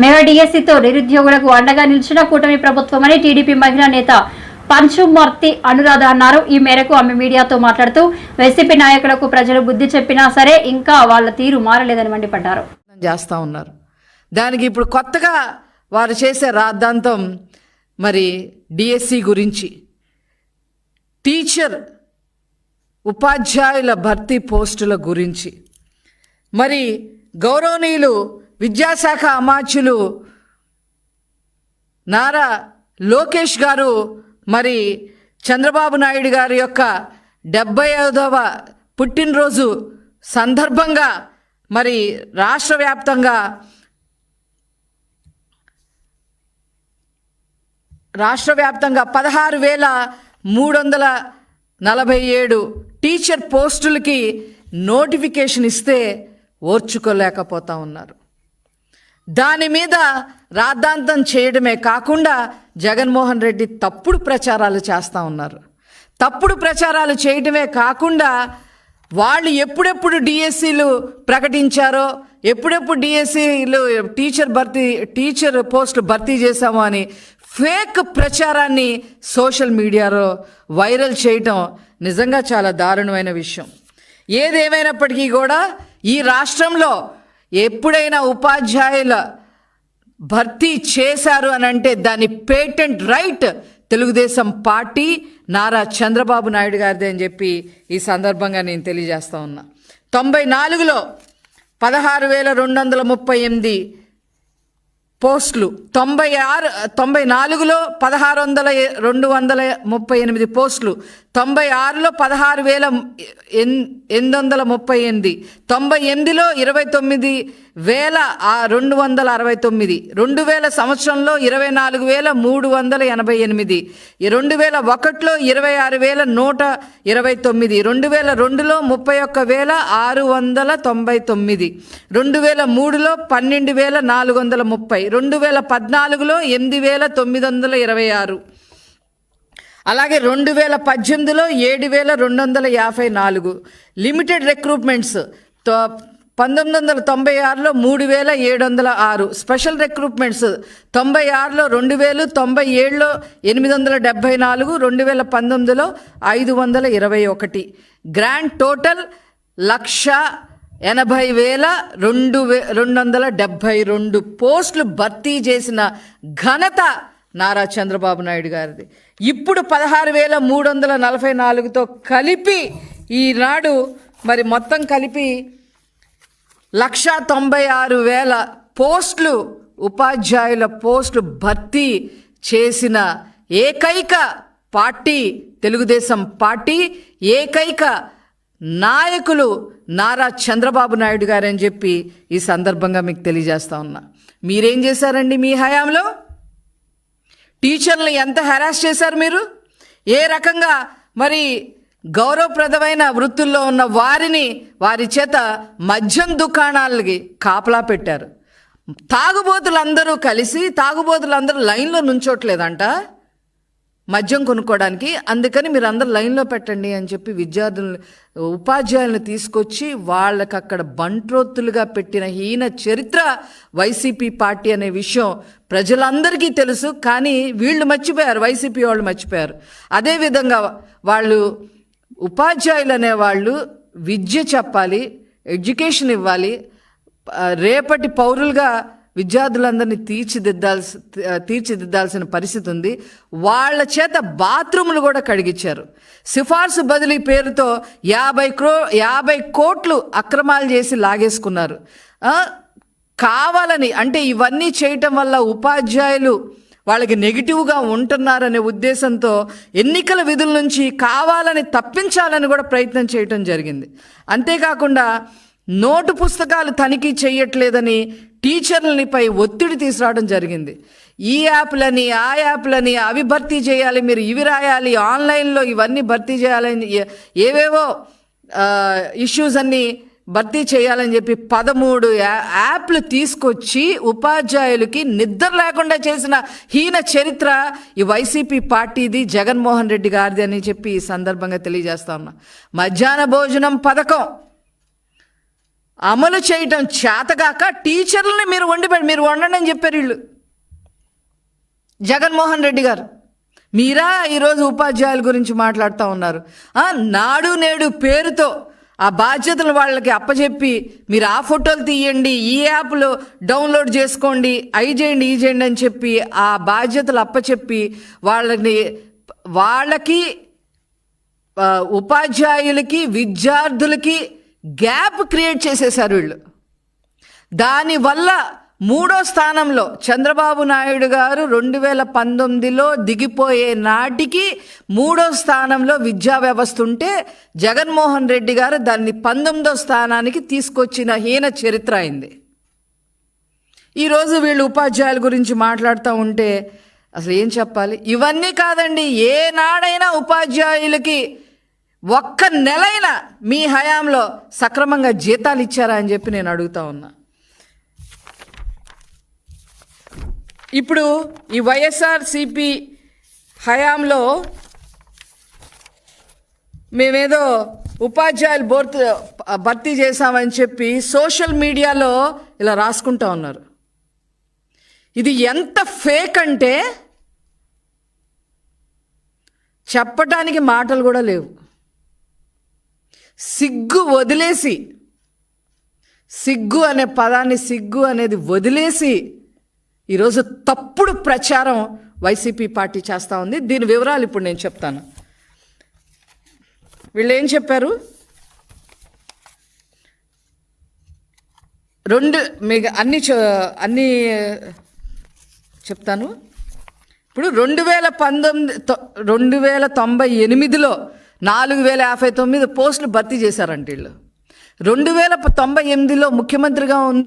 Mega డిఎస్సితో నిరుద్యోగులకు అండగా నిలిచిన కూటమి ప్రభుత్వమని టీడీపీ మహిళా నేత పంచుమర్తి అనురాధ అన్నారు. ఈ మేరకు ఆమె మీడియాతో మాట్లాడుతూ వైసీపీ నాయకులకు ప్రజలు బుద్ధి చెప్పినా సరే ఇంకా వాళ్ళ తీరు మారలేదని మండిపడ్డారు. చేస్తూ ఉన్నారు. దానికి ఇప్పుడు కొత్తగా వారు చేసే రాద్ధాంతం మరి డిఎస్సి గురించి, టీచర్ ఉపాధ్యాయుల భర్తీ పోస్టుల గురించి, మరి గౌరవనీయులు విద్యాశాఖ అమాత్యులు నారా లోకేష్ గారు మరి చంద్రబాబు నాయుడు గారి యొక్క 75వ పుట్టినరోజు సందర్భంగా మరి రాష్ట్ర వ్యాప్తంగా 16,347 టీచర్ పోస్టులకి నోటిఫికేషన్ ఇస్తే ఓర్చుకోలేకపోతా ఉన్నారు. దాని మీద రాద్ధాంతం చేయడమే కాకుండా జగన్మోహన్ రెడ్డి తప్పుడు ప్రచారాలు చేస్తూ ఉన్నారు. తప్పుడు ప్రచారాలు చేయడమే కాకుండా వాళ్ళు ఎప్పుడెప్పుడు డిఎస్సీలు ప్రకటించారో, ఎప్పుడెప్పుడు డిఎస్సీలు టీచర్ పోస్టులు భర్తీ చేశామో అని ఫేక్ ప్రచారాన్ని సోషల్ మీడియాలో వైరల్ చేయటం నిజంగా చాలా దారుణమైన విషయం. ఏదేమైనప్పటికీ కూడా ఈ రాష్ట్రంలో ఎప్పుడైనా ఉపాధ్యాయుల భర్తీ చేశారు అని అంటే దాని patent right Telugu Desam party Nara Chandrababu Naidu గారిదే అని చెప్పి ఈ సందర్భంగా నేను తెలియజేస్తా ఉన్నా. 94లో 16,238 పోస్టులు, 94లో 16,238 పోస్టులు, 96లో 16,838, 98లో 29,269, 2000 సంవత్సరంలో 24,388, 2001లో 26,129, 2002లో 31,699, 2003లో 12,430, 2014లో 8,926, అలాగే 2018లో 7,254. లిమిటెడ్ రిక్రూట్మెంట్స్ 1996లో 3,706. స్పెషల్ రిక్రూట్మెంట్స్ 96లో 2,000, 97లో 874, 2019లో 521. గ్రాండ్ టోటల్ 1,80,272 పోస్టులు భర్తీ చేసిన ఘనత నారా చంద్రబాబు నాయుడు గారిది. ఇప్పుడు 16,344తో కలిపి ఈనాడు మరి మొత్తం కలిపి 1,96,000 పోస్టులు, ఉపాధ్యాయుల పోస్టులు భర్తీ చేసిన ఏకైక పార్టీ తెలుగుదేశం పార్టీ, ఏకైక నాయకులు నారా చంద్రబాబు నాయుడు గారు అని చెప్పి ఈ సందర్భంగా మీకు తెలియజేస్తా ఉన్నా. మీరేం చేశారండి మీ హయాంలో? టీచర్లు ఎంత హెరాస్ చేశారు మీరు? ఏ రకంగా మరి గౌరవప్రదమైన వృత్తుల్లో ఉన్న వారి చేత మద్యం దుకాణాలకి కాపలా పెట్టారు. తాగుబోతులందరూ లైన్లో నుంచోట్లేదంట మద్యం కొనుక్కోవడానికి. అందుకని మీరు అందరు లైన్లో పెట్టండి అని చెప్పి ఉపాధ్యాయులను తీసుకొచ్చి వాళ్ళకి అక్కడ బంట్రోత్తులుగా పెట్టిన హీన చరిత్ర వైసీపీ పార్టీ అనే విషయం ప్రజలందరికీ తెలుసు. కానీ వీళ్ళు మర్చిపోయారు, వైసీపీ వాళ్ళు మర్చిపోయారు. అదేవిధంగా వాళ్ళు ఉపాధ్యాయులు అనేవాళ్ళు విద్య చెప్పాలి, ఎడ్యుకేషన్ ఇవ్వాలి, రేపటి పౌరులుగా విద్యార్థులందరినీ తీర్చిదిద్దాల్సిన పరిస్థితి ఉంది. వాళ్ళ చేత బాత్రూములు కూడా కడిగించారు. సిఫార్సు బదిలీ పేరుతో 50 కోట్లు అక్రమాలు చేసి లాగేసుకున్నారు. కావాలని అంటే ఇవన్నీ చేయటం వల్ల ఉపాధ్యాయులు వాళ్ళకి నెగిటివ్గా ఉంటున్నారనే ఉద్దేశంతో ఎన్నికల విధుల నుంచి కావాలని తప్పించాలని కూడా ప్రయత్నం చేయటం జరిగింది. అంతేకాకుండా నోటు పుస్తకాలు తనిఖీ చేయట్లేదని టీచర్లపై ఒత్తిడి తీసుకురావడం జరిగింది. ఈ యాప్లని ఆ యాప్లని అవి భర్తీ చేయాలి, మీరు ఇవి రాయాలి, ఆన్లైన్లో ఇవన్నీ భర్తీ చేయాలని ఏవేవో ఇష్యూస్ అన్నీ భర్తీ చేయాలని చెప్పి 13 యాప్లు తీసుకొచ్చి ఉపాధ్యాయులకి నిద్ర లేకుండా చేసిన హీన చరిత్ర ఈ వైసీపీ పార్టీది, జగన్మోహన్ రెడ్డి గారిది అని చెప్పి ఈ సందర్భంగా తెలియజేస్తా ఉన్నా. మధ్యాహ్న భోజనం పథకం అమలు చేయటం చేతగాక టీచర్లని మీరు వండండి అని చెప్పారు వీళ్ళు. జగన్మోహన్ రెడ్డి గారు మీరా ఈరోజు ఉపాధ్యాయుల గురించి మాట్లాడుతూ ఉన్నారు. నాడు నేడు పేరుతో ఆ బాధ్యతలు వాళ్ళకి అప్పచెప్పి మీరు ఆ ఫోటోలు తీయండి, ఈ యాప్లో డౌన్లోడ్ చేసుకోండి, అవి చేయండి ఈ చేయండి అని చెప్పి ఆ బాధ్యతలు అప్పచెప్పి వాళ్ళకి ఉపాధ్యాయులకి విద్యార్థులకి గ్యాప్ క్రియేట్ చేసేశారు వీళ్ళు. దానివల్ల 3వ స్థానంలో చంద్రబాబు నాయుడు గారు 2019లో దిగిపోయే నాటికి 3వ స్థానంలో విద్యా వ్యవస్థ ఉంటే జగన్మోహన్ రెడ్డి గారు దాన్ని 19వ స్థానానికి తీసుకొచ్చిన హీన చరిత్ర అయింది. ఈరోజు వీళ్ళు ఉపాధ్యాయుల గురించి మాట్లాడుతూ ఉంటే అసలు ఏం చెప్పాలి? ఇవన్నీ కాదండి, ఏనాడైనా ఉపాధ్యాయులకి ఒక్క నెలైనా మీ హయాంలో సక్రమంగా జీతాలు ఇచ్చారా అని చెప్పి నేను అడుగుతా ఉన్నా. ఇప్పుడు ఈ వైఎస్ఆర్సిపి హయాంలో మేమేదో ఉపాధ్యాయులు భర్తీ చేశామని చెప్పి సోషల్ మీడియాలో ఇలా రాసుకుంటా ఉన్నారు. ఇది ఎంత ఫేక్ అంటే చెప్పటానికి మాటలు కూడా లేవు. సిగ్గు వదిలేసి, సిగ్గు అనే పదాన్ని, సిగ్గు అనేది వదిలేసి ఈరోజు తప్పుడు ప్రచారం వైసీపీ పార్టీ చేస్తూ ఉంది. దీని వివరాలు ఇప్పుడు నేను చెప్తాను. వీళ్ళు ఏం చెప్పారు? మీకు అన్నీ చెప్తాను. ఇప్పుడు 2098లో 4059 పోస్టులు భర్తీ చేశారంట వీళ్ళు. 2098లో ముఖ్యమంత్రిగా